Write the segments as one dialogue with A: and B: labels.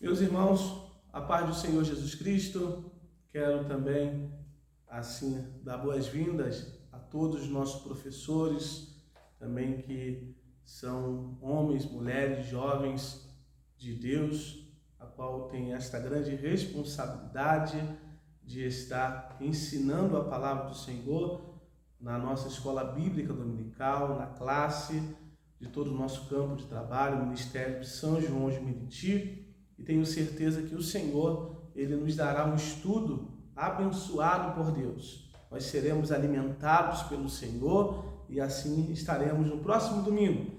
A: Meus irmãos, a paz do Senhor Jesus Cristo, quero também, assim, dar boas-vindas a todos os nossos professores, também que são homens, mulheres, jovens de Deus, a qual tem esta grande responsabilidade de estar ensinando a palavra do Senhor na nossa escola bíblica dominical, na classe de todo o nosso campo de trabalho, o Ministério de São João de Meriti. E tenho certeza que o Senhor, Ele nos dará um estudo abençoado por Deus. Nós seremos alimentados pelo Senhor e assim estaremos no próximo domingo,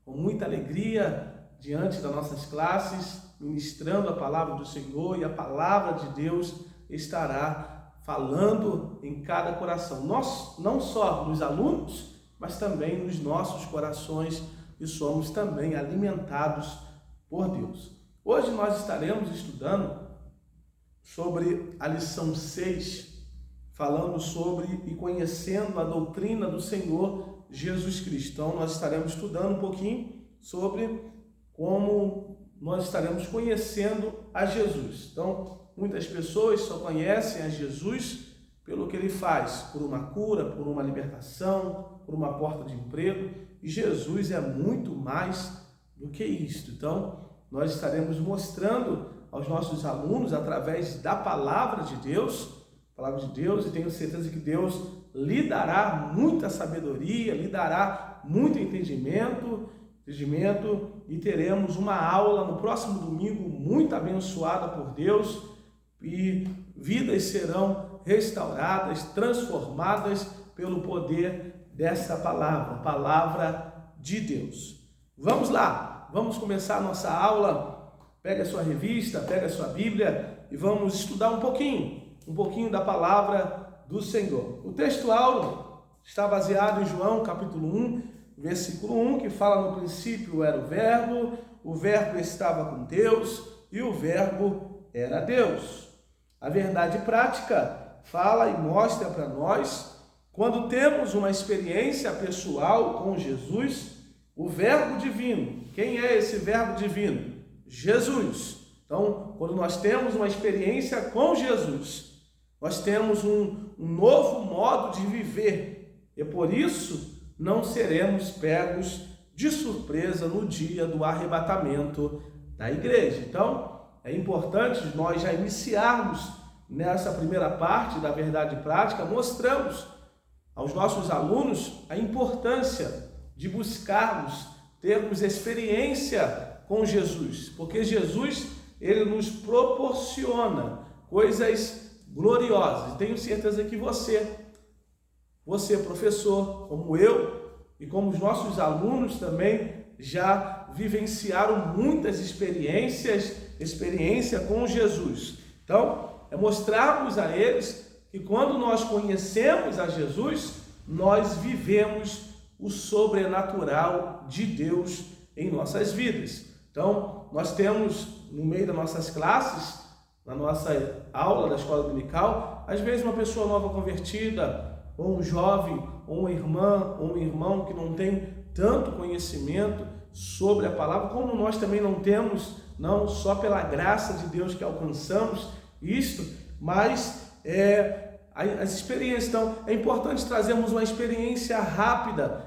A: com muita alegria, diante das nossas classes, ministrando a palavra do Senhor, e a palavra de Deus estará falando em cada coração. Nós, não só nos alunos, mas também nos nossos corações, e somos também alimentados por Deus. Hoje nós estaremos estudando sobre a lição 6, falando sobre e conhecendo a doutrina do Senhor Jesus Cristo. Então nós estaremos estudando um pouquinho sobre como nós estaremos conhecendo a Jesus. Então, muitas pessoas só conhecem a Jesus pelo que ele faz, por uma cura, por uma libertação, por uma porta de emprego, e Jesus é muito mais do que isto. Então, nós estaremos mostrando aos nossos alunos, através da palavra de Deus, e tenho certeza que Deus lhe dará muita sabedoria, lhe dará muito entendimento, e teremos uma aula no próximo domingo muito abençoada por Deus, e vidas serão restauradas, transformadas pelo poder dessa palavra, palavra de Deus. Vamos lá! Vamos começar a nossa aula. Pega a sua revista, pega a sua Bíblia e vamos estudar um pouquinho da palavra do Senhor. O texto áureo está baseado em João capítulo 1, versículo 1, que fala: no princípio era o verbo estava com Deus e o verbo era Deus. A verdade prática fala e mostra para nós, quando temos uma experiência pessoal com Jesus, o verbo divino. Quem é esse verbo divino? Jesus. Então, quando nós temos uma experiência com Jesus, nós temos um novo modo de viver. E por isso, não seremos pegos de surpresa no dia do arrebatamento da igreja. Então, é importante nós já iniciarmos nessa primeira parte da verdade prática, mostramos aos nossos alunos a importância de buscarmos, termos experiência com Jesus, porque Jesus, ele nos proporciona coisas gloriosas. E tenho certeza que você, professor, como eu e como os nossos alunos também, já vivenciaram muitas experiência com Jesus. Então, é mostrarmos a eles que quando nós conhecemos a Jesus, nós vivemos o sobrenatural de Deus em nossas vidas. Então, nós temos no meio das nossas classes, na nossa aula da escola dominical, às vezes uma pessoa nova convertida, ou um jovem, ou uma irmã, ou um irmão que não tem tanto conhecimento sobre a palavra, como nós também não temos, não só pela graça de Deus que alcançamos isto, mas as experiências. Então, é importante trazermos uma experiência rápida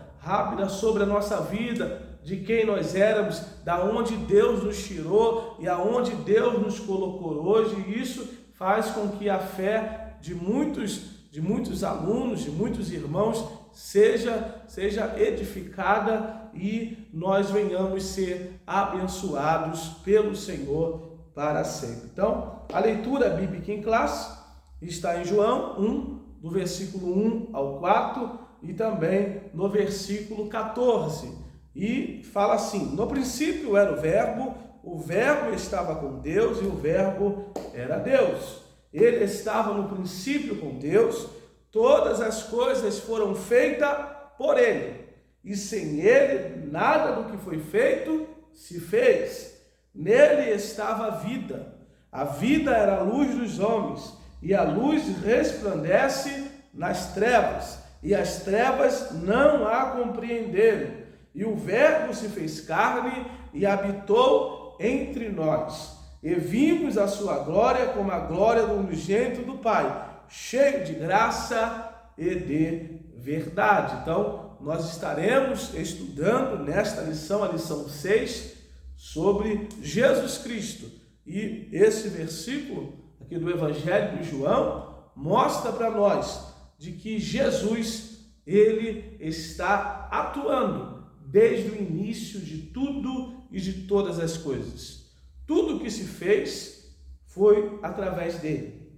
A: sobre a nossa vida, de quem nós éramos, da onde Deus nos tirou e aonde Deus nos colocou hoje. E isso faz com que a fé de muitos alunos, de muitos irmãos, seja edificada e nós venhamos ser abençoados pelo Senhor para sempre. Então, a leitura bíblica em classe está em João 1, do versículo 1 ao 4 e também no versículo 14. E fala assim: no princípio era o verbo estava com Deus e o verbo era Deus. Ele estava no princípio com Deus, todas as coisas foram feitas por ele, e sem ele nada do que foi feito se fez. Nele estava a vida era a luz dos homens, e a luz resplandece nas trevas, e as trevas não a compreenderam. E o verbo se fez carne e habitou entre nós. e vimos a sua glória como a glória do unigênito do Pai, cheio de graça e de verdade. Então, nós estaremos estudando nesta lição, a lição 6, sobre Jesus Cristo. E esse versículo aqui do Evangelho de João mostra para nós de que Jesus, ele está atuando desde o início de tudo e de todas as coisas. Tudo que se fez foi através dele,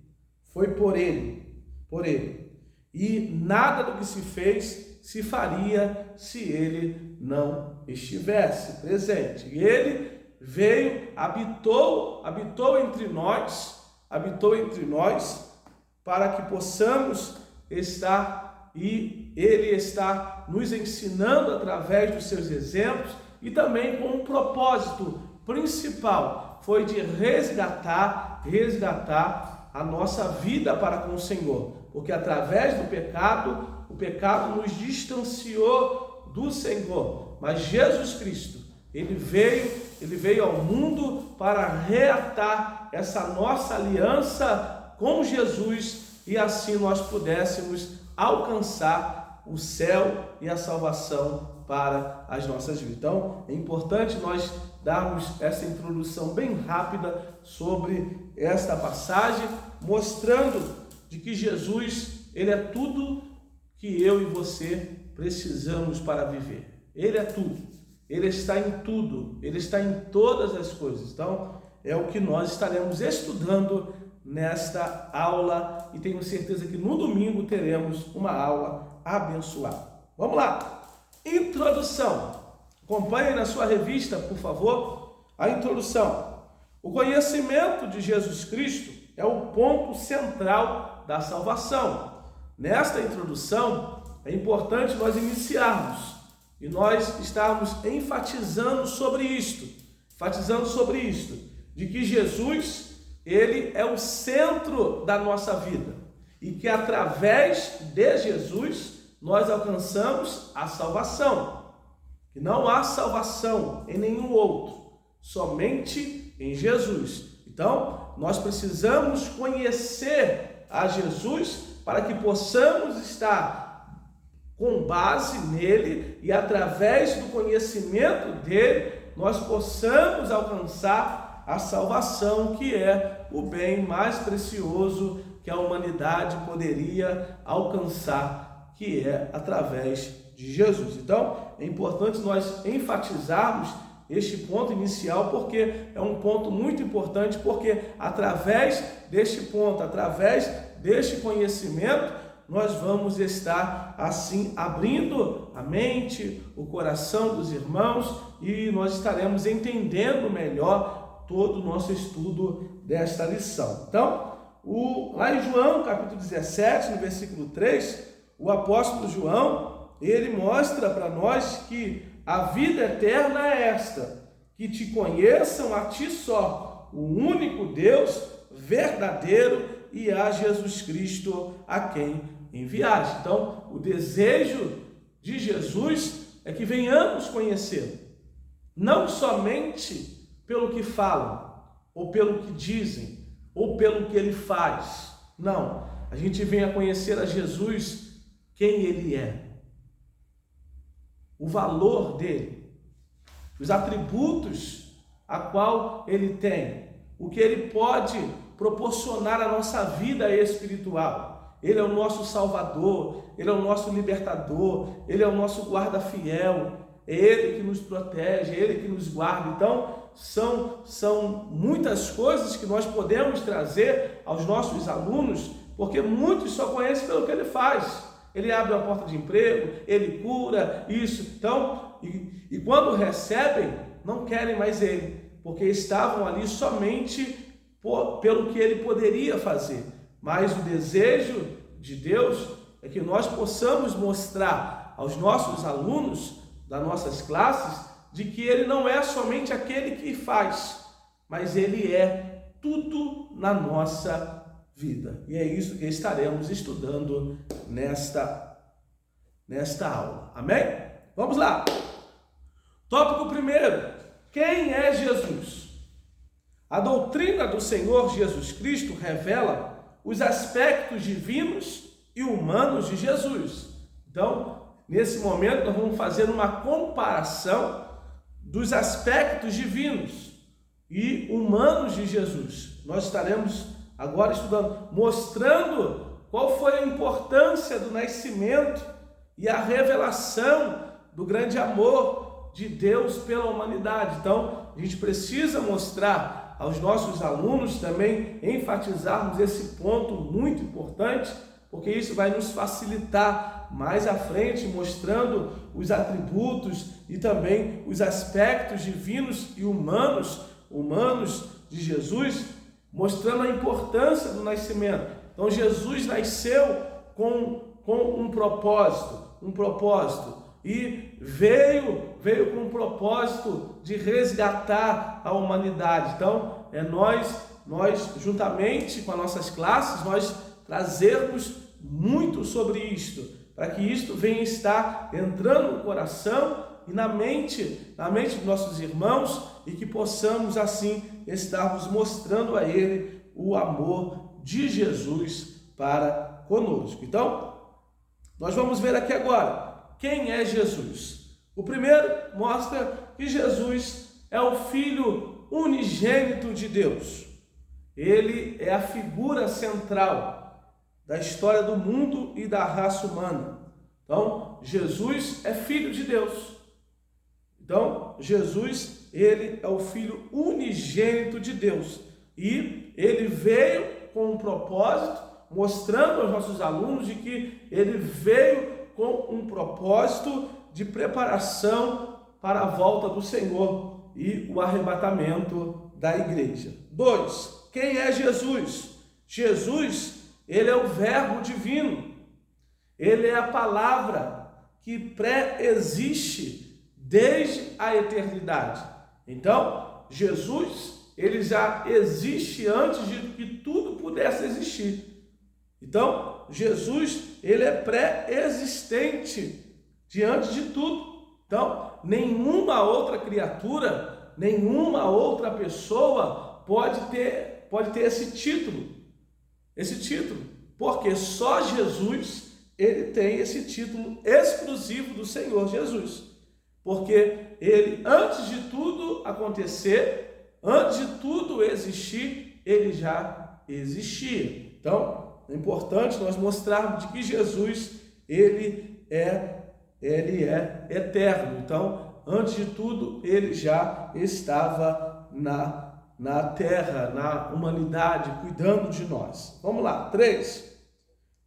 A: foi por ele. E nada do que se fez se faria se ele não estivesse presente. E ele veio, habitou entre nós para que possamos estar, e ele está nos ensinando através dos seus exemplos e também com um propósito principal, foi de resgatar a nossa vida para com o Senhor, porque através do pecado, o pecado nos distanciou do Senhor, mas Jesus Cristo, ele veio ao mundo para reatar essa nossa aliança com Jesus e assim nós pudéssemos alcançar o céu e a salvação para as nossas vidas. Então, é importante nós darmos essa introdução bem rápida sobre esta passagem, mostrando de que Jesus, ele é tudo que eu e você precisamos para viver. Ele é tudo, ele está em tudo, ele está em todas as coisas. Então, é o que nós estaremos estudando nesta aula e tenho certeza que no domingo teremos uma aula abençoada. Vamos lá! Introdução. Acompanhe na sua revista, por favor, a introdução. O conhecimento de Jesus Cristo é o ponto central da salvação. Nesta introdução, é importante nós iniciarmos e nós estarmos enfatizando sobre isto, de que Jesus, ele é o centro da nossa vida e que através de Jesus nós alcançamos a salvação. Que não há salvação em nenhum outro, somente em Jesus. Então, nós precisamos conhecer a Jesus para que possamos estar com base nele e através do conhecimento dele, nós possamos alcançar a salvação, que é o bem mais precioso que a humanidade poderia alcançar, que é através de Jesus. Então, é importante nós enfatizarmos este ponto inicial, porque é um ponto muito importante, porque através deste ponto, através deste conhecimento, nós vamos estar assim abrindo a mente, o coração dos irmãos e nós estaremos entendendo melhor todo o nosso estudo desta lição. Então, lá em João, capítulo 17, no versículo 3, o apóstolo João, ele mostra para nós que a vida eterna é esta, que te conheçam a ti só, o único Deus verdadeiro, e a Jesus Cristo a quem enviaste. Então, o desejo de Jesus é que venhamos conhecê-lo, não somente pelo que falam, ou pelo que dizem, ou pelo que ele faz. Não, a gente venha conhecer a Jesus, quem ele é, o valor dele, os atributos a qual ele tem, o que ele pode proporcionar à nossa vida espiritual. Ele é o nosso Salvador, ele é o nosso libertador, ele é o nosso guarda fiel, é ele que nos protege, é ele que nos guarda. Então, são muitas coisas que nós podemos trazer aos nossos alunos, porque muitos só conhecem pelo que ele faz. Ele abre uma porta de emprego, ele cura, isso. Então, e quando recebem, não querem mais ele, porque estavam ali somente pelo que ele poderia fazer. Mas o desejo de Deus é que nós possamos mostrar aos nossos alunos das nossas classes de que ele não é somente aquele que faz, mas ele é tudo na nossa vida. E é isso que estaremos estudando nesta aula. Amém? Vamos lá. Tópico primeiro. Quem é Jesus? A doutrina do Senhor Jesus Cristo revela os aspectos divinos e humanos de Jesus. Então, nesse momento, nós vamos fazer uma comparação dos aspectos divinos e humanos de Jesus. Nós estaremos agora estudando, mostrando qual foi a importância do nascimento e a revelação do grande amor de Deus pela humanidade. Então, a gente precisa mostrar aos nossos alunos também, enfatizarmos esse ponto muito importante, porque isso vai nos facilitar mais à frente, mostrando os atributos e também os aspectos divinos e humanos de Jesus, mostrando a importância do nascimento. Então, Jesus nasceu com um propósito, e veio com o propósito de resgatar a humanidade. Então, nós juntamente com as nossas classes, nós trazermos muito sobre isto, para que isto venha estar entrando no coração e na mente dos nossos irmãos, e que possamos assim estarmos mostrando a ele o amor de Jesus para conosco. Então, nós vamos ver aqui agora quem é Jesus. O primeiro mostra que Jesus é o Filho unigênito de Deus. Ele é a figura central da história do mundo e da raça humana. Então, Jesus é Filho de Deus. Então, Jesus, ele é o Filho unigênito de Deus. E ele veio com um propósito, mostrando aos nossos alunos de que ele veio com um propósito de preparação para a volta do Senhor e o arrebatamento da igreja. 2. Quem é Jesus? Jesus, ele é o Verbo divino. Ele é a palavra que pré-existe desde a eternidade. Então, Jesus, ele já existe antes de que tudo pudesse existir. Então, Jesus, ele é pré-existente diante de tudo. Então, nenhuma outra criatura, nenhuma outra pessoa pode ter esse título, porque só Jesus, ele tem esse título exclusivo do Senhor Jesus, porque ele, antes de tudo acontecer, antes de tudo existir, ele já existia. Então, é importante nós mostrarmos de que Jesus, ele é eterno. Então, antes de tudo, ele já estava na terra, na humanidade, cuidando de nós. Vamos lá, 3.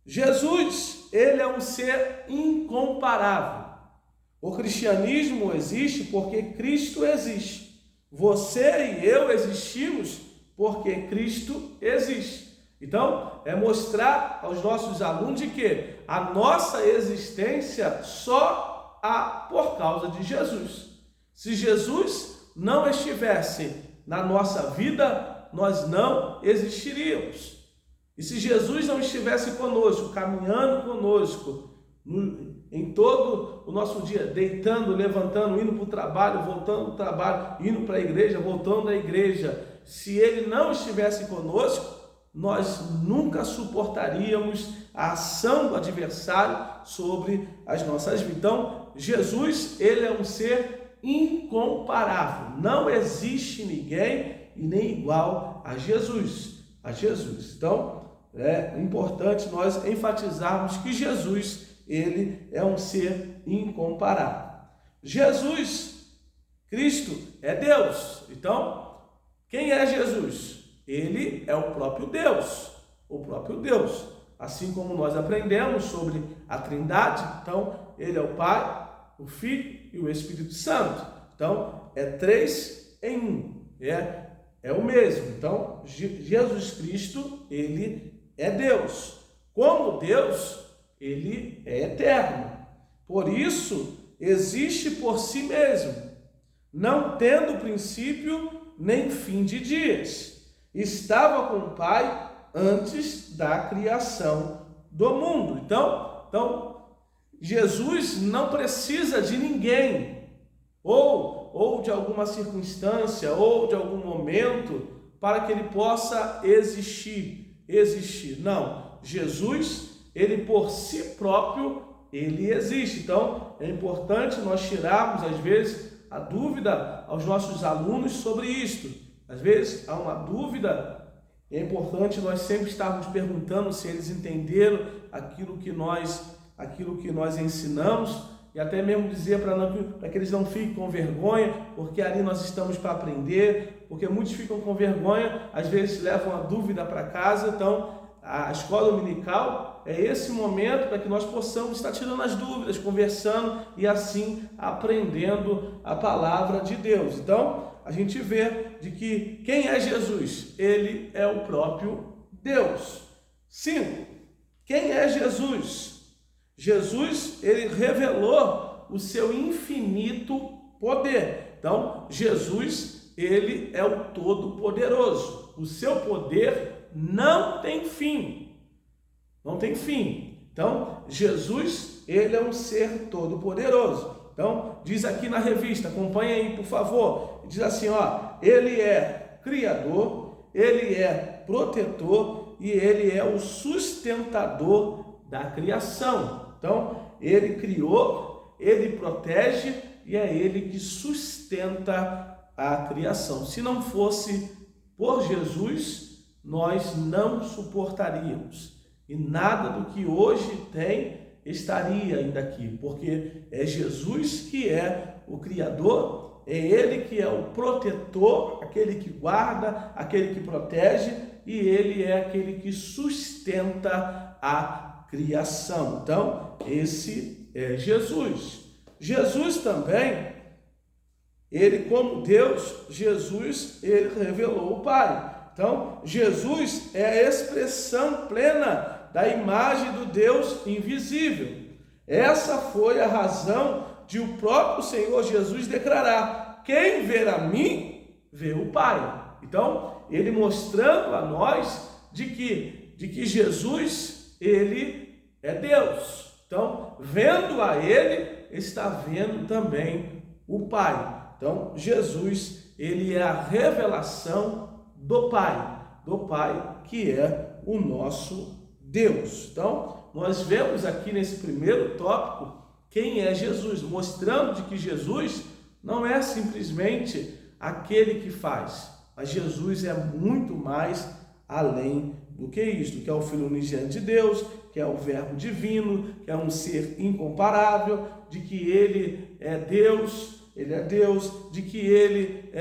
A: Jesus, ele é um ser incomparável. O cristianismo existe porque Cristo existe. Você e eu existimos porque Cristo existe. Então, é mostrar aos nossos alunos de que a nossa existência só há por causa de Jesus. Se Jesus não estivesse na nossa vida, nós não existiríamos. E se Jesus não estivesse conosco, caminhando conosco, em todo o nosso dia, deitando, levantando, indo para o trabalho, voltando do trabalho, indo para a igreja, voltando da igreja, se ele não estivesse conosco, nós nunca suportaríamos a ação do adversário sobre as nossas vidas. Então, Jesus, ele é um ser incomparável. Não existe ninguém e nem igual a Jesus. Então, é importante nós enfatizarmos que Jesus, ele é um ser incomparável. Jesus Cristo é Deus. Então, quem é Jesus? Ele é o próprio Deus. Assim como nós aprendemos sobre a Trindade, então, ele é o Pai, o Filho e o Espírito Santo. Então, é 3 em 1. É o mesmo. Então, Jesus Cristo, ele é Deus. Como Deus, ele é eterno. Por isso, existe por si mesmo, não tendo princípio nem fim de dias. Estava com o Pai antes da criação do mundo. Então, Jesus não precisa de ninguém, ou de alguma circunstância, ou de algum momento, para que ele possa existir. Não, Jesus, ele por si próprio, ele existe. Então, é importante nós tirarmos, às vezes, a dúvida aos nossos alunos sobre isto. Às vezes, há uma dúvida, é importante nós sempre estarmos perguntando se eles entenderam aquilo que nós ensinamos, e até mesmo dizer para que eles não fiquem com vergonha, porque ali nós estamos para aprender, porque muitos ficam com vergonha, às vezes levam a dúvida para casa. Então, a escola dominical é esse momento para que nós possamos estar tirando as dúvidas, conversando e assim aprendendo a palavra de Deus. Então, a gente vê de que quem é Jesus? Ele é o próprio Deus. 5. Quem é Jesus? Jesus, ele revelou o seu infinito poder. Então, Jesus, ele é o Todo-Poderoso. O seu poder não tem fim. Não tem fim. Então, Jesus, ele é um ser todo-poderoso. Então, diz aqui na revista, acompanha aí, por favor. Diz assim, ele é criador, ele é protetor e ele é o sustentador da criação. Então, ele criou, ele protege e é ele que sustenta a criação. Se não fosse por Jesus, nós não suportaríamos. E nada do que hoje tem estaria ainda aqui, porque é Jesus que é o Criador, é Ele que é o protetor, aquele que guarda, aquele que protege, e Ele é aquele que sustenta a criação. Então, esse é Jesus. Jesus também, ele como Deus, Jesus, ele revelou o Pai. Então, Jesus é a expressão plena da imagem do Deus invisível. Essa foi a razão de o próprio Senhor Jesus declarar: quem ver a mim, vê o Pai. Então, ele mostrando a nós de que Jesus, ele é Deus. Então, vendo a ele, está vendo também o Pai. Então, Jesus, ele é a revelação do Pai que é o nosso Deus. Então, nós vemos aqui nesse primeiro tópico quem é Jesus, mostrando de que Jesus não é simplesmente aquele que faz, mas Jesus é muito mais além do que isso, que é o Filho unigênito de Deus, que é o Verbo divino, que é um ser incomparável, de que ele é Deus, de que ele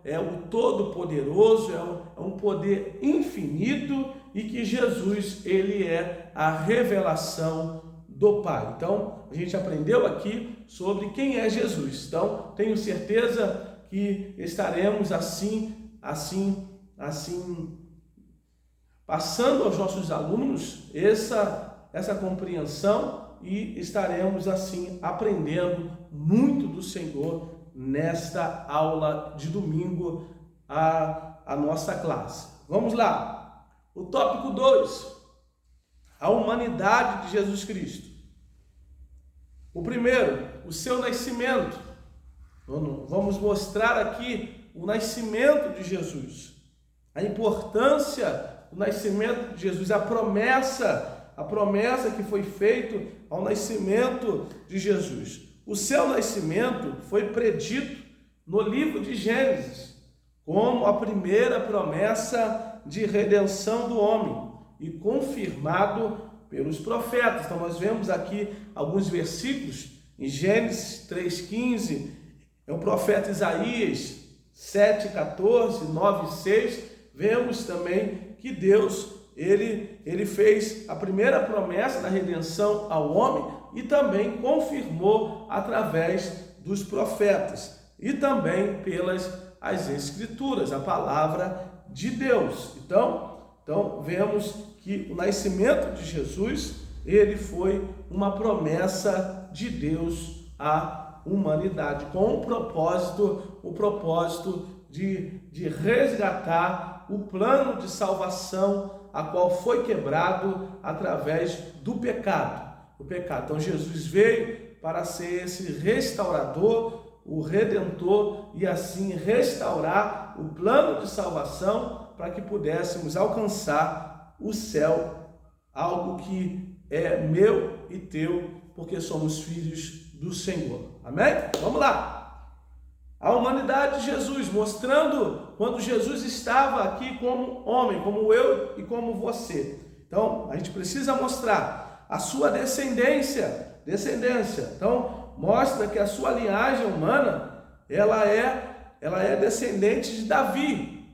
A: é o Todo-Poderoso, é um poder infinito, e que Jesus, ele é a revelação do Pai. Então, a gente aprendeu aqui sobre quem é Jesus. Então, tenho certeza que estaremos assim, passando aos nossos alunos essa compreensão, e estaremos assim aprendendo muito do Senhor nesta aula de domingo, a nossa classe. Vamos lá. O tópico 2, a humanidade de Jesus Cristo. O primeiro, o seu nascimento. Vamos mostrar aqui o nascimento de Jesus, a importância do nascimento de Jesus, a promessa que foi feita ao nascimento de Jesus. O seu nascimento foi predito no livro de Gênesis como a primeira promessa de redenção do homem e confirmado pelos profetas. Então nós vemos aqui alguns versículos em Gênesis 3,15, é o profeta Isaías 7,14, 9,6, vemos também que Deus ele fez a primeira promessa da redenção ao homem e também confirmou através dos profetas e também pelas as escrituras, a palavra de Deus. Então vemos que o nascimento de Jesus, ele foi uma promessa de Deus à humanidade, com o propósito de resgatar o plano de salvação, a qual foi quebrado através do pecado. Então Jesus veio para ser esse restaurador o Redentor e assim restaurar o plano de salvação para que pudéssemos alcançar o céu, algo que é meu e teu, porque somos filhos do Senhor. Amém? Vamos lá! A humanidade de Jesus, mostrando quando Jesus estava aqui como homem, como eu e como você. Então, a gente precisa mostrar a sua descendência. Então, mostra que a sua linhagem humana, ela é descendente de Davi.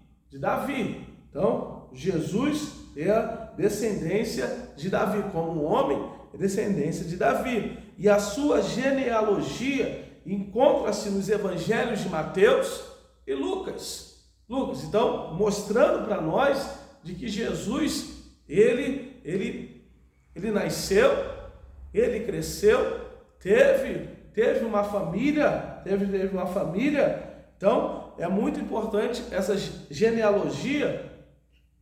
A: Então, Jesus é a descendência de Davi. Como homem, é descendência de Davi. E a sua genealogia encontra-se nos evangelhos de Mateus e Lucas. Então, mostrando para nós de que Jesus, ele nasceu, ele cresceu, teve uma família, Então, é muito importante essa genealogia,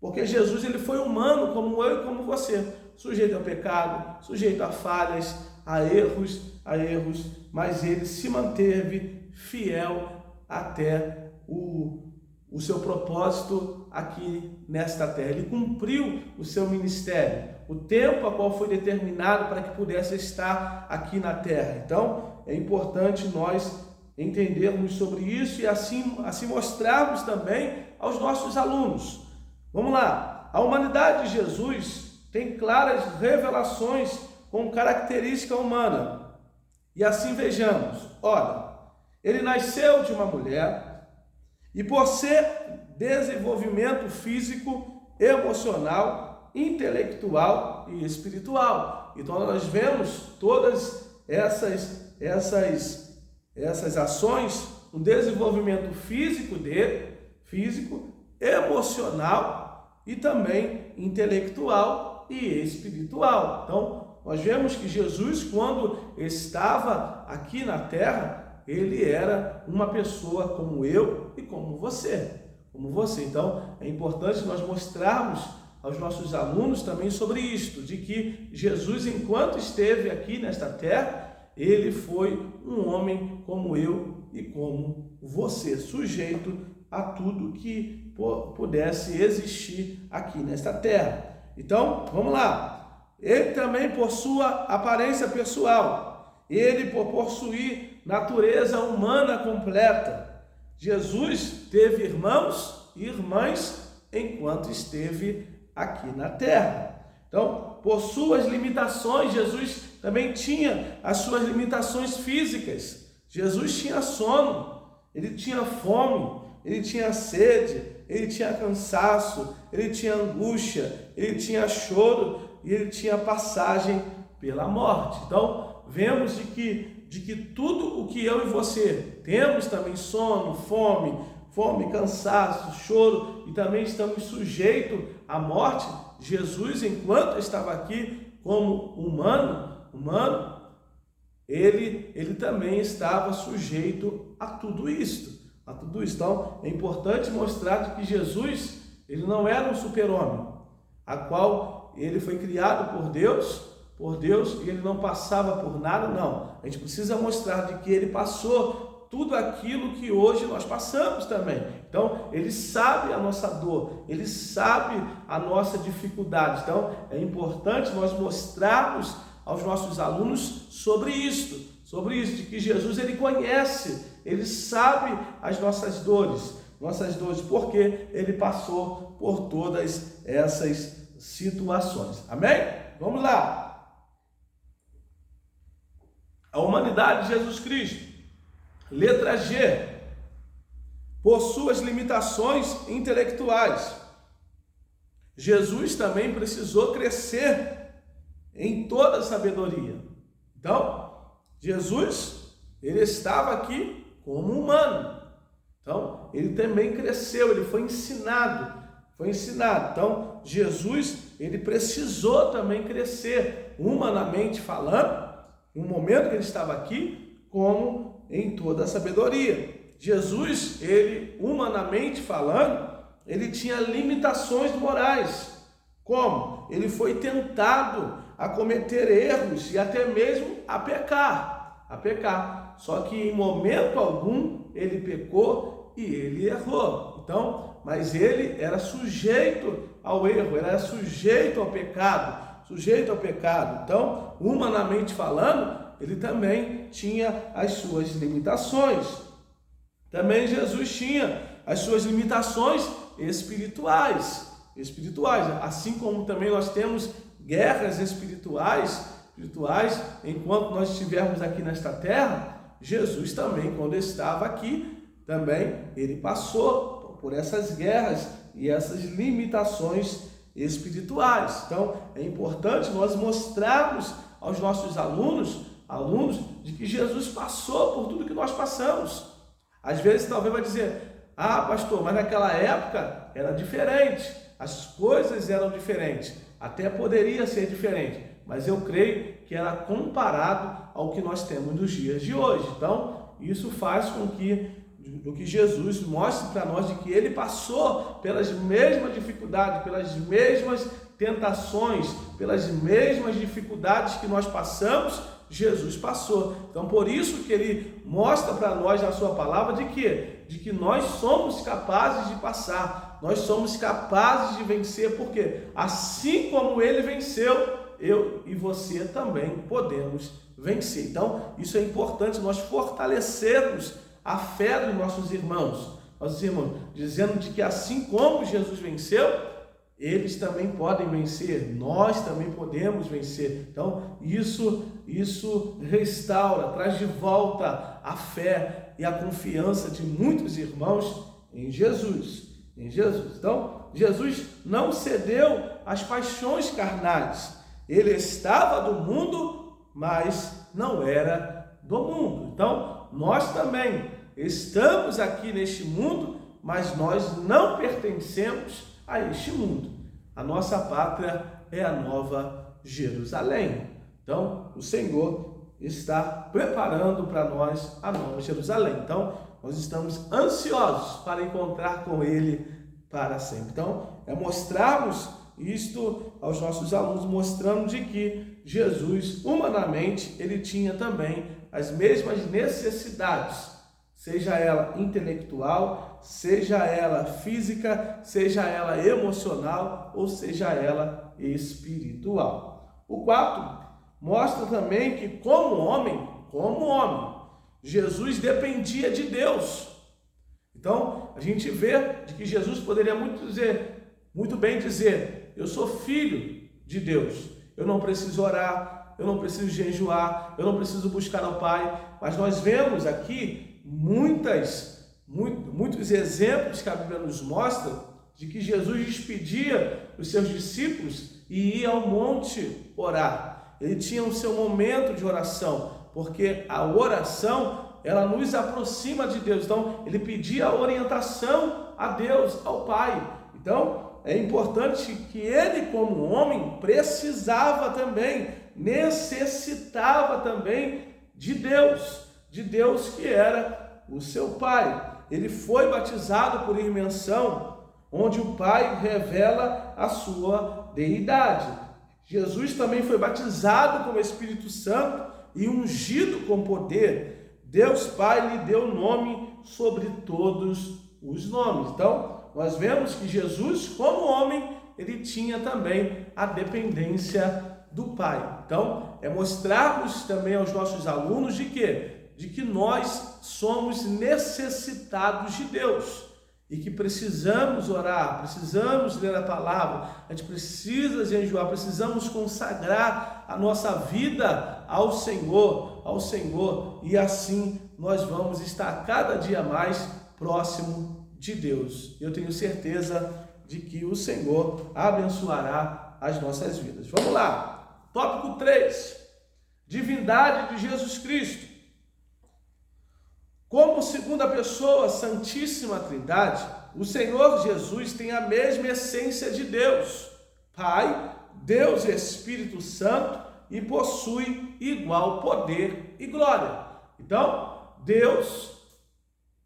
A: porque Jesus ele foi humano como eu e como você, sujeito ao pecado, sujeito a falhas, a erros, mas ele se manteve fiel até o seu propósito aqui nesta terra. Ele cumpriu o seu ministério, o tempo a qual foi determinado para que pudesse estar aqui na terra. Então, é importante nós entendermos sobre isso e assim mostrarmos também aos nossos alunos. Vamos lá, a humanidade de Jesus tem claras revelações com característica humana. E assim vejamos, olha, ele nasceu de uma mulher e por ser desenvolvimento físico, emocional, intelectual e espiritual. Então nós vemos todas essas ações, um desenvolvimento físico dele, emocional e também intelectual e espiritual. Então, nós vemos que Jesus, quando estava aqui na terra, ele era uma pessoa como eu e como você. Então, é importante nós mostrarmos aos nossos alunos também sobre isto, de que Jesus, enquanto esteve aqui nesta terra, ele foi um homem como eu e como você, sujeito a tudo que pudesse existir aqui nesta terra. Então, vamos lá. Ele também, por sua aparência pessoal, ele por possuir natureza humana completa. Jesus teve irmãos e irmãs enquanto esteve aqui na terra. Então, por suas limitações, Jesus também tinha as suas limitações físicas. Jesus tinha sono, ele tinha fome, ele tinha sede, ele tinha cansaço, ele tinha angústia, ele tinha choro e ele tinha passagem pela morte. Então, vemos de que tudo o que eu e você temos também, sono, fome, cansaço, choro, e também estamos sujeitos à morte. Jesus, enquanto estava aqui como humano, ele também estava sujeito a tudo isso. Então, é importante mostrar de que Jesus, ele não era um super-homem, a qual ele foi criado por Deus, e ele não passava por nada, não. A gente precisa mostrar de que ele passou tudo aquilo que hoje nós passamos também. Então, ele sabe a nossa dor, ele sabe a nossa dificuldade. Então, é importante nós mostrarmos aos nossos alunos sobre isso, de que Jesus, ele conhece, ele sabe as nossas dores, porque ele passou por todas essas situações. Amém? Vamos lá. A humanidade de Jesus Cristo, letra G, por suas limitações intelectuais. Jesus também precisou crescer em toda a sabedoria. Então, Jesus, ele estava aqui como humano. Então, ele também cresceu, ele foi ensinado. Então, Jesus, ele precisou também crescer, humanamente falando, no momento que ele estava aqui, como em toda a sabedoria. Jesus, ele, humanamente falando, ele tinha limitações morais. Como? Ele foi tentado a cometer erros e até mesmo a pecar. Só que em momento algum ele pecou e ele errou. Então, mas ele era sujeito ao erro, ele era sujeito ao pecado, Então, humanamente falando, ele também tinha as suas limitações. Também Jesus tinha as suas limitações espirituais, assim como também nós temos guerras espirituais, enquanto nós estivermos aqui nesta terra. Jesus também, quando estava aqui, também ele passou por essas guerras e essas limitações espirituais. Então, é importante nós mostrarmos aos nossos alunos de que Jesus passou por tudo que nós passamos. Às vezes, talvez vai dizer: ah, pastor, mas naquela época era diferente, as coisas eram diferentes, até poderia ser diferente, mas eu creio que era comparado ao que nós temos nos dias de hoje. Então, isso faz com que Jesus mostre para nós de que ele passou pelas mesmas dificuldades, pelas mesmas tentações, pelas mesmas dificuldades que nós passamos, Jesus passou. Então, por isso que ele mostra para nós na sua palavra de que nós somos capazes de passar, nós somos capazes de vencer, porque assim como ele venceu, eu e você também podemos vencer. Então, isso é importante, nós fortalecermos a fé dos nossos irmãos, dizendo de que assim como Jesus venceu, eles também podem vencer, nós também podemos vencer. Então, isso restaura, traz de volta a fé e a confiança de muitos irmãos em Jesus. Então, Jesus não cedeu às paixões carnais. Ele estava do mundo, mas não era do mundo. Então, nós também estamos aqui neste mundo, mas nós não pertencemos a este mundo. A nossa pátria é a Nova Jerusalém. Então, o Senhor está preparando para nós a Nova Jerusalém. Então, nós estamos ansiosos para encontrar com Ele para sempre. Então, é mostrarmos isto aos nossos alunos, mostrando de que Jesus, humanamente, ele tinha também as mesmas necessidades, seja ela intelectual, seja ela física, seja ela emocional ou seja ela espiritual. O 4 mostra também que como homem, Jesus dependia de Deus. Então, a gente vê de que Jesus poderia muito bem dizer: eu sou filho de Deus, eu não preciso orar, eu não preciso jejuar, eu não preciso buscar ao Pai. Mas nós vemos aqui muitos exemplos que a Bíblia nos mostra de que Jesus despedia os seus discípulos e ia ao monte orar. Ele tinha o seu momento de oração, porque a oração, ela nos aproxima de Deus. Então, ele pedia a orientação a Deus, ao Pai. Então, é importante que ele, como homem, precisava também, necessitava também de Deus que era o seu Pai. Ele foi batizado por imersão, onde o Pai revela a sua deidade. Jesus também foi batizado com o Espírito Santo e ungido com poder. Deus Pai lhe deu nome sobre todos os nomes. Então, nós vemos que Jesus, como homem, ele tinha também a dependência do Pai. Então, é mostrarmos também aos nossos alunos de que nós somos necessitados de Deus e que precisamos orar, precisamos ler a palavra, a gente precisa jejuar, precisamos consagrar a nossa vida ao Senhor, e assim nós vamos estar cada dia mais próximo de Deus. Eu tenho certeza de que o Senhor abençoará as nossas vidas. Vamos lá, tópico 3, divindade de Jesus Cristo. Como segunda pessoa, Santíssima Trindade, o Senhor Jesus tem a mesma essência de Deus, Pai, Deus e Espírito Santo, e possui igual poder e glória. Então, Deus,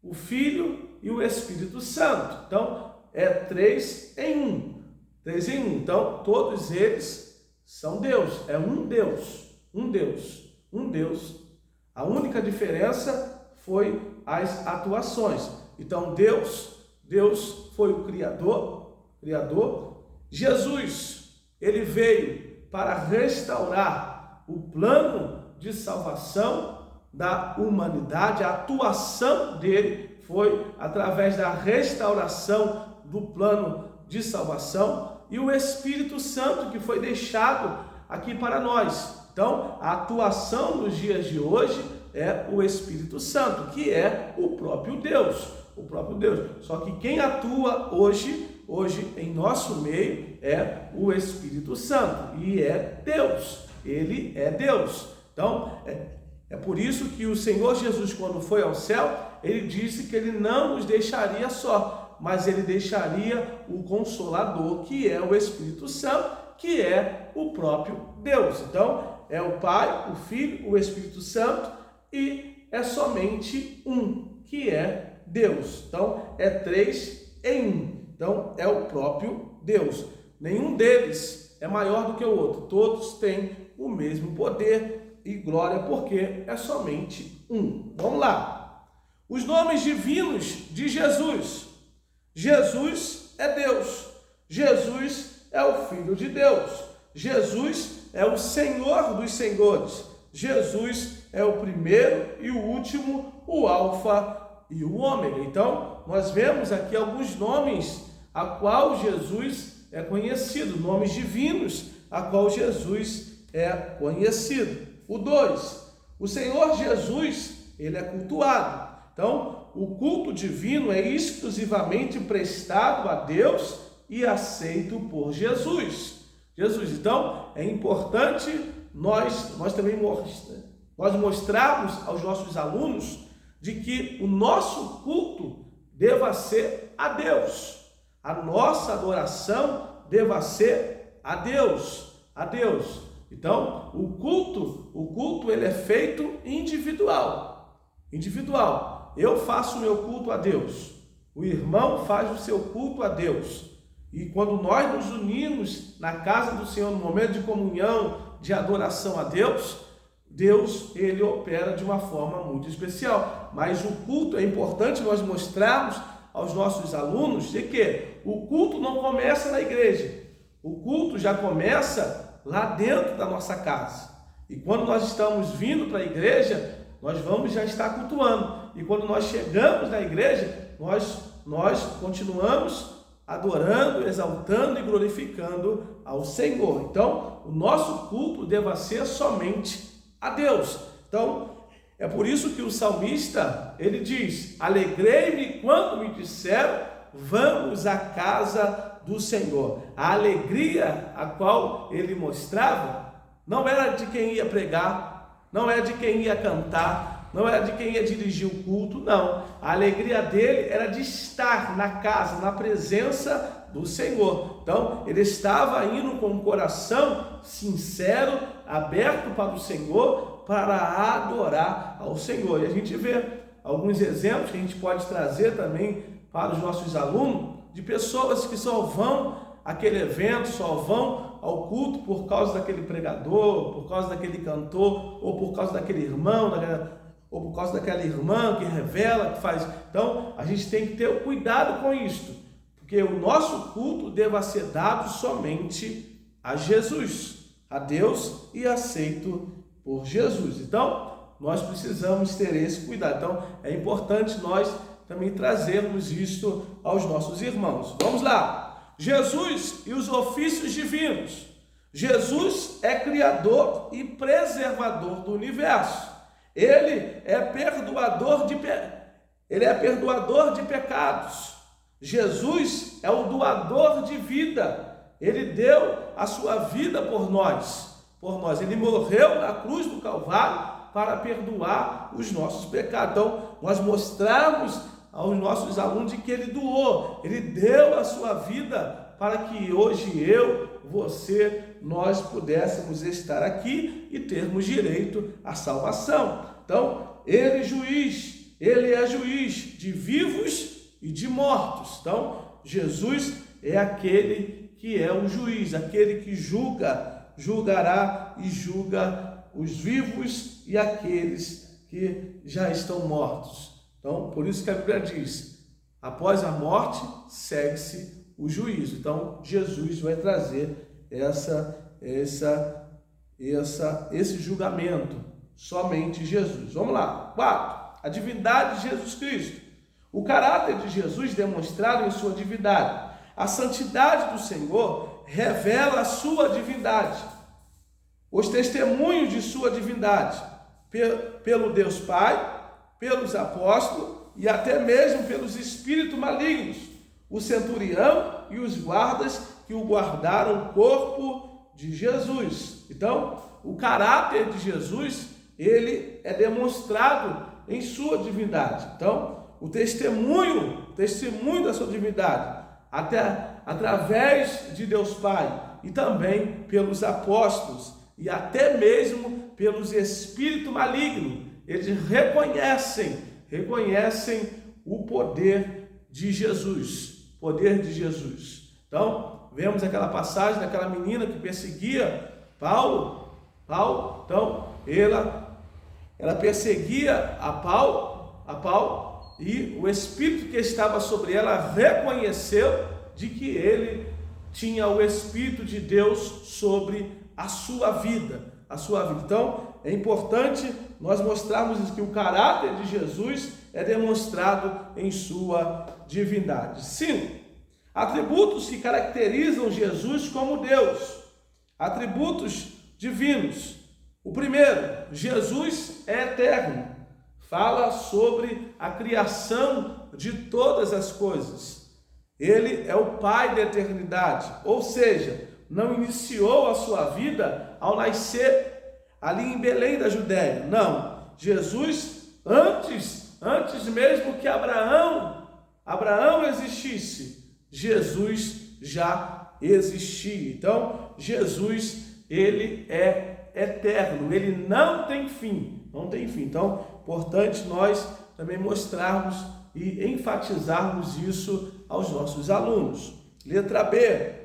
A: o Filho e o Espírito Santo. Então, é 3 em 1. 3 em 1. Então, todos eles são Deus. É um Deus. A única diferença foi as atuações. Então Deus foi o Criador. Jesus, ele veio para restaurar o plano de salvação da humanidade. A atuação dele foi através da restauração do plano de salvação, e o Espírito Santo que foi deixado aqui para nós. Então, a atuação nos dias de hoje é o Espírito Santo, que é o próprio Deus. Só que quem atua hoje em nosso meio é o Espírito Santo, e é Deus. Ele é Deus. Então, é por isso que o Senhor Jesus, quando foi ao céu, ele disse que ele não nos deixaria só, mas ele deixaria o Consolador, que é o Espírito Santo, que é o próprio Deus. Então, é o Pai, o Filho, o Espírito Santo, e é somente um, que é Deus. Então, é 3 em 1. Então, é o próprio Deus. Nenhum deles é maior do que o outro. Todos têm o mesmo poder e glória, porque é somente um. Vamos lá. Os nomes divinos de Jesus. Jesus é Deus. Jesus é o Filho de Deus. Jesus é o Senhor dos Senhores. Jesus é o primeiro e o último, o Alfa e o Ômega. Então, nós vemos aqui alguns nomes a qual Jesus é conhecido, nomes divinos a qual Jesus é conhecido. O 2, o Senhor Jesus, ele é cultuado. Então, o culto divino é exclusivamente prestado a Deus e aceito por Jesus. Então, é importante nós também mostrarmos aos nossos alunos de que o nosso culto deva ser a Deus. A nossa adoração deva ser a Deus. Então, o culto ele é feito individual. Eu faço o meu culto a Deus. O irmão faz o seu culto a Deus. E quando nós nos unimos na casa do Senhor, no momento de comunhão, de adoração a Deus, ele opera de uma forma muito especial. Mas o culto é importante nós mostrarmos aos nossos alunos de que o culto não começa na igreja. O culto já começa lá dentro da nossa casa. E quando nós estamos vindo para a igreja, nós vamos já estar cultuando. E quando nós chegamos na igreja, nós continuamos adorando, exaltando e glorificando ao Senhor. Então, o nosso culto deva ser somente a Deus. Então, é por isso que o salmista, ele diz: alegrei-me quando me disseram, vamos à casa do Senhor. A alegria a qual ele mostrava não era de quem ia pregar, não é de quem ia cantar, não era de quem ia dirigir o culto, não. A alegria dele era de estar na casa, na presença do Senhor. Então, ele estava indo com o coração sincero, aberto para o Senhor, para adorar ao Senhor. E a gente vê alguns exemplos que a gente pode trazer também para os nossos alunos, de pessoas que só vão àquele evento, só vão ao culto por causa daquele pregador, por causa daquele cantor, ou por causa daquele irmão, ou por causa daquela irmã que revela, que faz. Então, a gente tem que ter cuidado com isto, porque o nosso culto deva ser dado somente a Jesus, a Deus, e aceito por Jesus. Então, nós precisamos ter esse cuidado. Então, é importante nós também trazermos isto aos nossos irmãos. Vamos lá. Jesus e os ofícios divinos. Jesus é criador e preservador do universo. Ele é perdoador de pecados. Jesus é o doador de vida. Ele deu a sua vida por nós. Ele morreu na cruz do Calvário para perdoar os nossos pecados. Então, nós mostramos aos nossos alunos de que ele doou, ele deu a sua vida para que hoje eu, você, nós pudéssemos estar aqui e termos direito à salvação. Então, ele é juiz de vivos e de mortos. Então, Jesus é aquele que é o juiz, aquele que julgará e julga os vivos e aqueles que já estão mortos. Então, por isso que a Bíblia diz, após a morte, segue-se o juízo. Então, Jesus vai trazer esse julgamento, somente Jesus. Vamos lá. 4. A divindade de Jesus Cristo. O caráter de Jesus demonstrado em sua divindade. A santidade do Senhor revela a sua divindade. Os testemunhos de sua divindade, pelo Deus Pai, pelos apóstolos e até mesmo pelos espíritos malignos, o centurião e os guardas que o guardaram o corpo de Jesus. Então, o caráter de Jesus, ele é demonstrado em sua divindade. Então, o testemunho da sua divindade, até através de Deus Pai e também pelos apóstolos e até mesmo pelos espíritos malignos, eles reconhecem o poder de Jesus, Então, vemos aquela passagem daquela menina que perseguia Paulo, então, ela perseguia a Paulo, e o Espírito que estava sobre ela reconheceu de que ele tinha o Espírito de Deus sobre a sua vida. Então, é importante nós mostrarmos que o caráter de Jesus é demonstrado em sua divindade. 5. Atributos que caracterizam Jesus como Deus. Atributos divinos. O primeiro, Jesus é eterno. Fala sobre a criação de todas as coisas. Ele é o Pai da eternidade, ou seja, não iniciou a sua vida ao nascer ali em Belém da Judéia. Não, Jesus, antes mesmo que Abraão existisse, Jesus já existia. Então, Jesus, ele é eterno, ele não tem fim. Então, importante nós também mostrarmos e enfatizarmos isso aos nossos alunos. Letra B.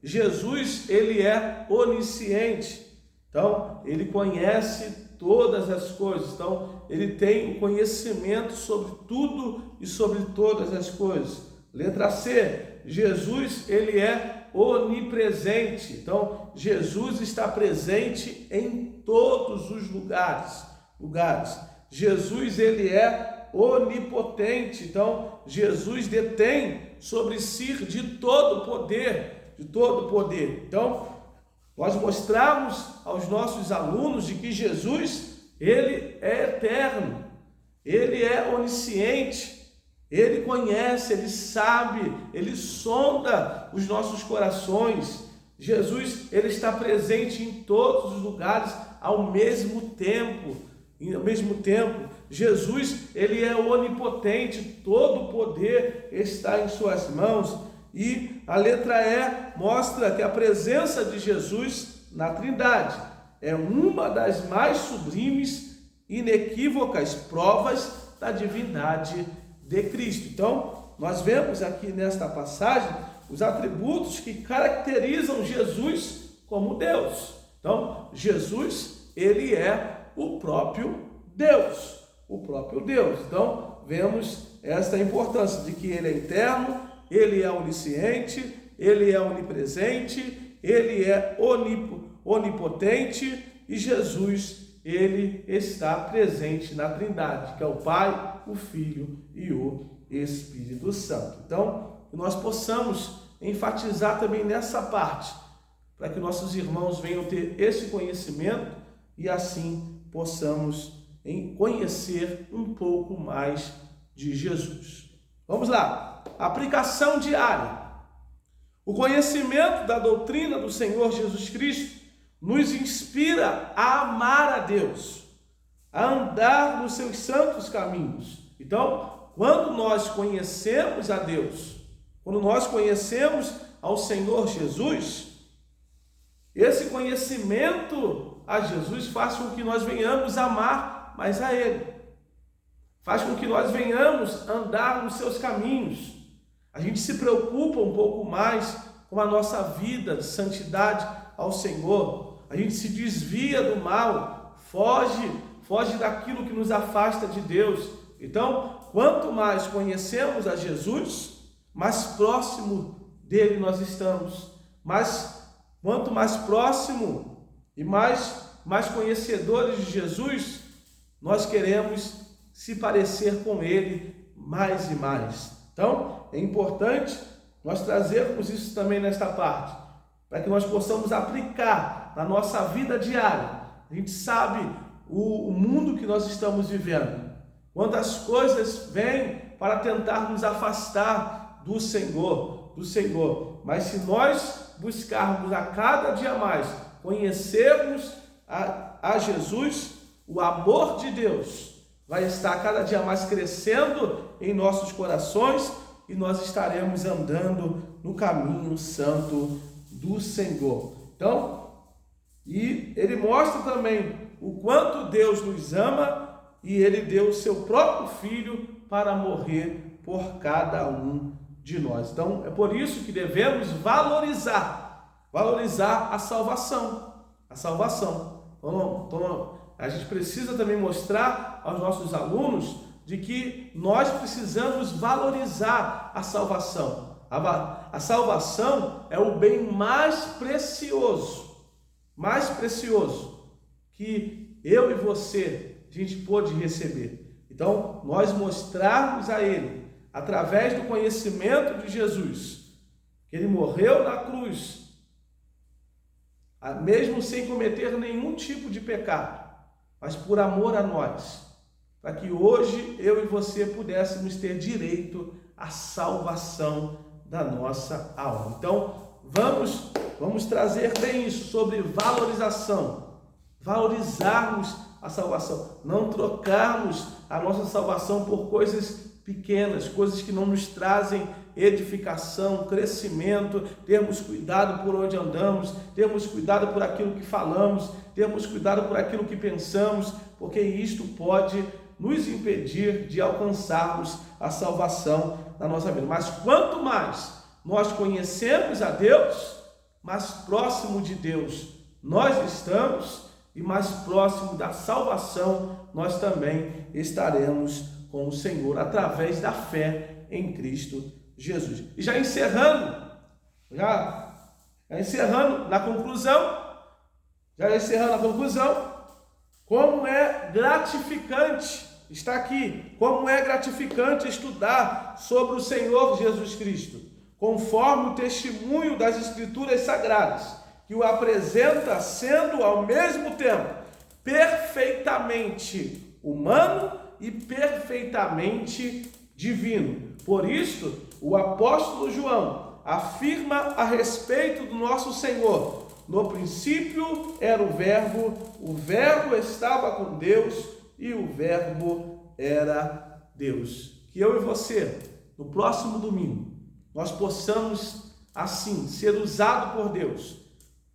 A: Jesus, ele é onisciente. Então, ele conhece todas as coisas. Então, ele tem o conhecimento sobre tudo e sobre todas as coisas. Letra C. Jesus, ele é onipresente. Então, Jesus está presente em todos os lugares. Jesus, ele é onipotente. Então, Jesus detém sobre si de todo poder. Então, nós mostramos aos nossos alunos de que Jesus, ele é eterno, ele é onisciente, ele conhece, ele sabe, ele sonda os nossos corações. Jesus, ele está presente em todos os lugares ao mesmo tempo. Jesus, ele é onipotente, todo o poder está em suas mãos. E a letra E mostra que a presença de Jesus na Trindade é uma das mais sublimes, inequívocas provas da divindade de Cristo. Então, nós vemos aqui nesta passagem os atributos que caracterizam Jesus como Deus. Então, Jesus, ele é o próprio Deus. Então, vemos esta importância de que ele é eterno, ele é onisciente, ele é onipresente, ele é onipotente e Jesus, ele está presente na Trindade, que é o Pai, o Filho e o Espírito Santo. Então, que nós possamos enfatizar também nessa parte, para que nossos irmãos venham ter esse conhecimento e assim possamos conhecer um pouco mais de Jesus. Vamos lá. Aplicação diária. O conhecimento da doutrina do Senhor Jesus Cristo nos inspira a amar a Deus, a andar nos seus santos caminhos. Então, quando nós conhecemos a Deus, quando nós conhecemos ao Senhor Jesus, esse conhecimento a Jesus faz com que nós venhamos amar mais a Ele, faz com que nós venhamos andar nos seus caminhos. A gente se preocupa um pouco mais com a nossa vida de santidade ao Senhor. A gente se desvia do mal, foge foge daquilo que nos afasta de Deus. Então, quanto mais conhecemos a Jesus, mais próximo dele nós estamos. Quanto mais próximo e mais conhecedores de Jesus, nós queremos se parecer com ele mais e mais. Então, é importante nós trazermos isso também nesta parte, para que nós possamos aplicar na nossa vida diária. A gente sabe o mundo que nós estamos vivendo, quantas coisas vêm para tentar nos afastar do Senhor. Mas se nós buscarmos a cada dia mais conhecermos a Jesus, o amor de Deus vai estar cada dia mais crescendo em nossos corações e nós estaremos andando no caminho santo do Senhor. Então, e ele mostra também o quanto Deus nos ama e ele deu o seu próprio Filho para morrer por cada um de nós. Então, é por isso que devemos valorizar a salvação. Então, a gente precisa também mostrar aos nossos alunos de que nós precisamos valorizar a salvação. A salvação é o bem mais precioso que eu e você, a gente pôde receber. Então, nós mostrarmos a ele, através do conhecimento de Jesus, que ele morreu na cruz, mesmo sem cometer nenhum tipo de pecado, mas por amor a nós, para que hoje eu e você pudéssemos ter direito à salvação da nossa alma. Então, vamos trazer bem isso sobre valorização, valorizarmos a salvação, não trocarmos a nossa salvação por coisas pequenas, coisas que não nos trazem edificação, crescimento. Termos cuidado por onde andamos, termos cuidado por aquilo que falamos, termos cuidado por aquilo que pensamos, porque isto pode nos impedir de alcançarmos a salvação na nossa vida. Mas quanto mais nós conhecemos a Deus, mais próximo de Deus nós estamos e mais próximo da salvação nós também estaremos com o Senhor, através da fé em Cristo Jesus. E já encerrando na conclusão, como é gratificante, está aqui, como é gratificante estudar sobre o Senhor Jesus Cristo, conforme o testemunho das Escrituras Sagradas, que o apresenta sendo ao mesmo tempo perfeitamente humano e perfeitamente divino. Por isso, o apóstolo João afirma a respeito do nosso Senhor: no princípio era o Verbo estava com Deus e o Verbo era Deus. Que eu e você, no próximo domingo, nós possamos assim ser usados por Deus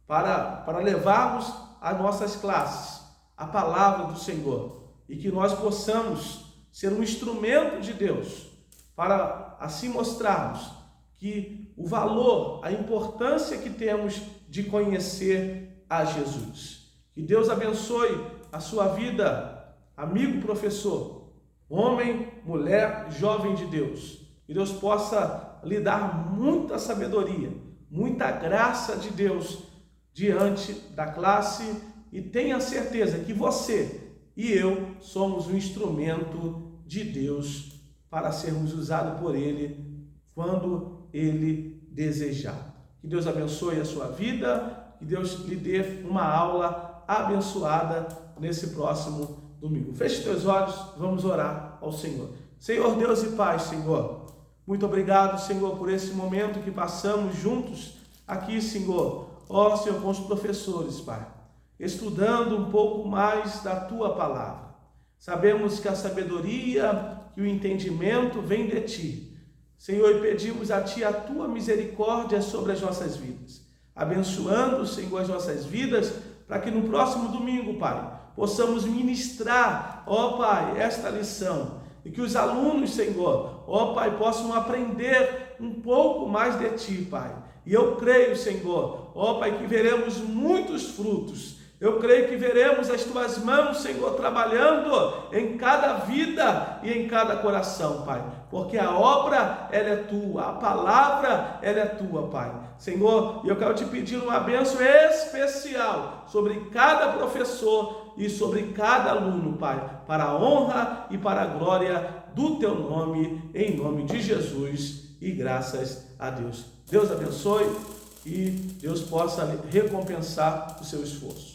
A: para levarmos às nossas classes a palavra do Senhor, e que nós possamos ser um instrumento de Deus para assim mostrarmos que o valor, a importância que temos de conhecer a Jesus. Que Deus abençoe a sua vida, amigo professor, homem, mulher, jovem de Deus. Que Deus possa lhe dar muita sabedoria, muita graça de Deus diante da classe, e tenha certeza que você e eu somos um instrumento de Deus para sermos usados por Ele quando Ele desejar. Que Deus abençoe a sua vida, que Deus lhe dê uma aula abençoada nesse próximo domingo. Feche teus olhos, vamos orar ao Senhor. Senhor Deus e Pai, Senhor, muito obrigado, Senhor, por esse momento que passamos juntos aqui, Senhor. Ó, Senhor, com os professores, Pai, estudando um pouco mais da Tua palavra. Sabemos que a sabedoria e o entendimento vem de Ti, Senhor, e pedimos a Ti a Tua misericórdia sobre as nossas vidas, abençoando, Senhor, as nossas vidas, para que no próximo domingo, Pai, possamos ministrar, ó Pai, esta lição, e que os alunos, Senhor, ó Pai, possam aprender um pouco mais de Ti, Pai. E eu creio, Senhor, ó Pai, que veremos muitos frutos. Eu creio que veremos as tuas mãos, Senhor, trabalhando em cada vida e em cada coração, Pai, porque a obra, ela é tua, a palavra, ela é tua, Pai. Senhor, eu quero te pedir uma bênção especial sobre cada professor e sobre cada aluno, Pai, para a honra e para a glória do teu nome, em nome de Jesus, e graças a Deus. Deus abençoe e Deus possa recompensar o seu esforço.